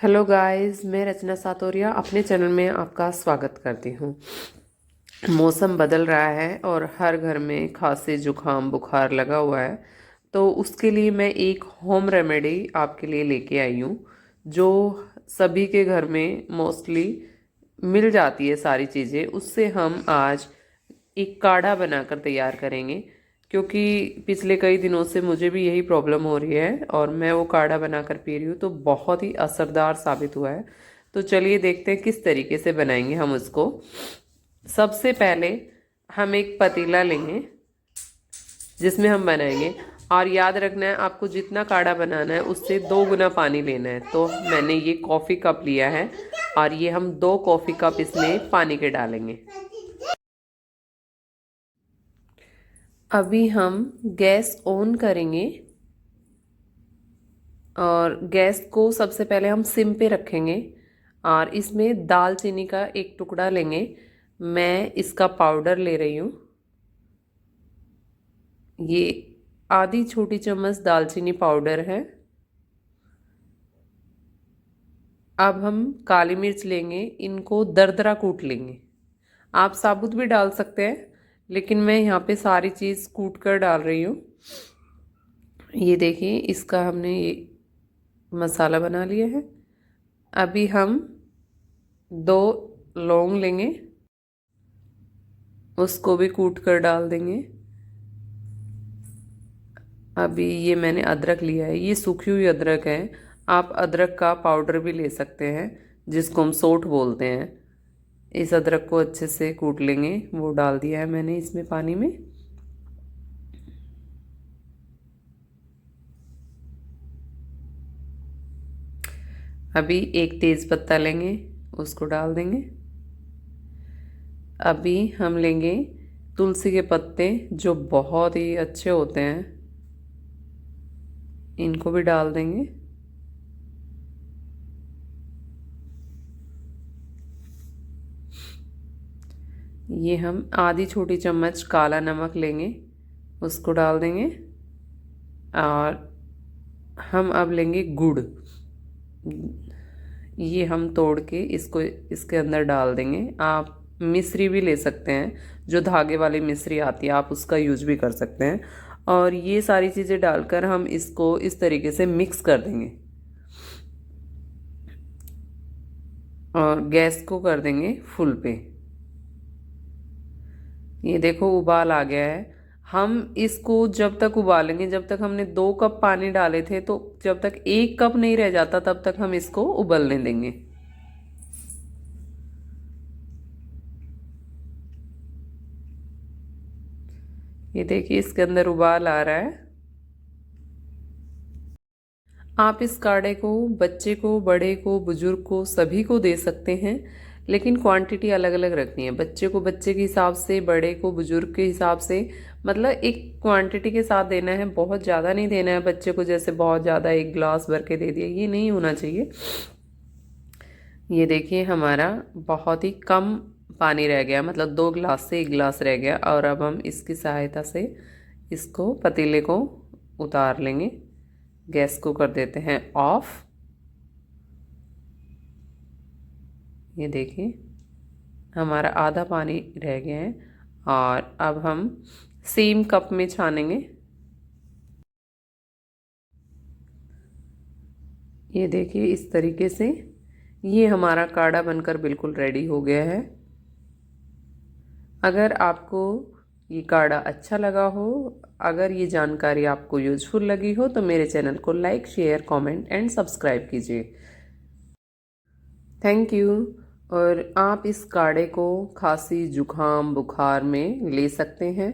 Hello guys, मैं रचना सातोरिया अपने channel में आपका स्वागत करती हूँ। मौसम बदल रहा है और हर घर में खांसी जुकाम बुखार लगा हुआ है। तो उसके लिए मैं एक होम रेमेडी आपके लिए लेके आई हूँ, जो सभी के घर में मोस्टली मिल जाती है। सारी चीज़ें उससे हम आज एक काढ़ा बनाकर तैयार करेंगे, क्योंकि पिछले कई दिनों से मुझे भी यही प्रॉब्लम हो रही है और मैं वो काढ़ा बनाकर पी रही हूँ, तो बहुत ही असरदार साबित हुआ है। तो चलिए देखते हैं किस तरीके से बनाएंगे हम उसको। सबसे पहले हम एक पतीला लेंगे जिसमें हम बनाएंगे, और याद रखना है आपको जितना काढ़ा बनाना है उससे 2 गुना पानी लेना है। तो मैंने ये कॉफ़ी कप लिया है और ये हम 2 कॉफ़ी कप इसमें पानी के डालेंगे। अभी हम गैस ऑन करेंगे और गैस को सबसे पहले हम सिम पे रखेंगे और इसमें दालचीनी का एक टुकड़ा लेंगे। मैं इसका पाउडर ले रही हूँ। ये आधी छोटी चम्मच दालचीनी पाउडर है। अब हम काली मिर्च लेंगे, इनको दरदरा कूट लेंगे। आप साबुत भी डाल सकते हैं, लेकिन मैं यहाँ पे सारी चीज़ कूट कर डाल रही हूँ। ये देखिए, इसका हमने ये मसाला बना लिया है। अभी हम 2 लौंग लेंगे, उसको भी कूट कर डाल देंगे। अभी ये मैंने अदरक लिया है, ये सूखी हुई अदरक है। आप अदरक का पाउडर भी ले सकते हैं, जिसको हम सोंठ बोलते हैं। इस अदरक को अच्छे से कूट लेंगे। वो डाल दिया है मैंने इसमें पानी में। अभी एक तेज़ पत्ता लेंगे, उसको डाल देंगे। अभी हम लेंगे तुलसी के पत्ते, जो बहुत ही अच्छे होते हैं, इनको भी डाल देंगे। ये हम आधी छोटी चम्मच काला नमक लेंगे, उसको डाल देंगे। और हम अब लेंगे गुड़, ये हम तोड़ के इसको इसके अंदर डाल देंगे। आप मिश्री भी ले सकते हैं, जो धागे वाली मिश्री आती है, आप उसका यूज भी कर सकते हैं। और ये सारी चीज़ें डालकर हम इसको इस तरीके से मिक्स कर देंगे और गैस को कर देंगे फुल पे। ये देखो उबाल आ गया है। हम इसको जब तक उबालेंगे, जब तक हमने 2 कप पानी डाले थे, तो जब तक 1 कप नहीं रह जाता तब तक हम इसको उबलने देंगे। ये देखिए, इसके अंदर उबाल आ रहा है। आप इस काढ़े को बच्चे को, बड़े को, बुजुर्ग को, सभी को दे सकते हैं, लेकिन क्वांटिटी अलग अलग रखनी है। बच्चे को बच्चे के हिसाब से, बड़े को बुजुर्ग के हिसाब से, मतलब एक क्वांटिटी के साथ देना है। बहुत ज़्यादा नहीं देना है बच्चे को, जैसे बहुत ज़्यादा 1 गिलास भर के दे दिया, ये नहीं होना चाहिए। ये देखिए, हमारा बहुत ही कम पानी रह गया, मतलब 2 गिलास से 1 गिलास रह गया। और अब हम इसकी सहायता से इसको, पतीले को उतार लेंगे। गैस को कर देते हैं ऑफ। ये देखिए, हमारा आधा पानी रह गया है और अब हम सेम कप में छानेंगे। ये देखिए, इस तरीके से ये हमारा काढ़ा बनकर बिल्कुल रेडी हो गया है। अगर आपको ये काढ़ा अच्छा लगा हो, अगर ये जानकारी आपको यूजफुल लगी हो, तो मेरे चैनल को like, share, comment and subscribe कीजिए। Thank you. और आप इस काढ़े को खांसी जुकाम बुखार में ले सकते हैं।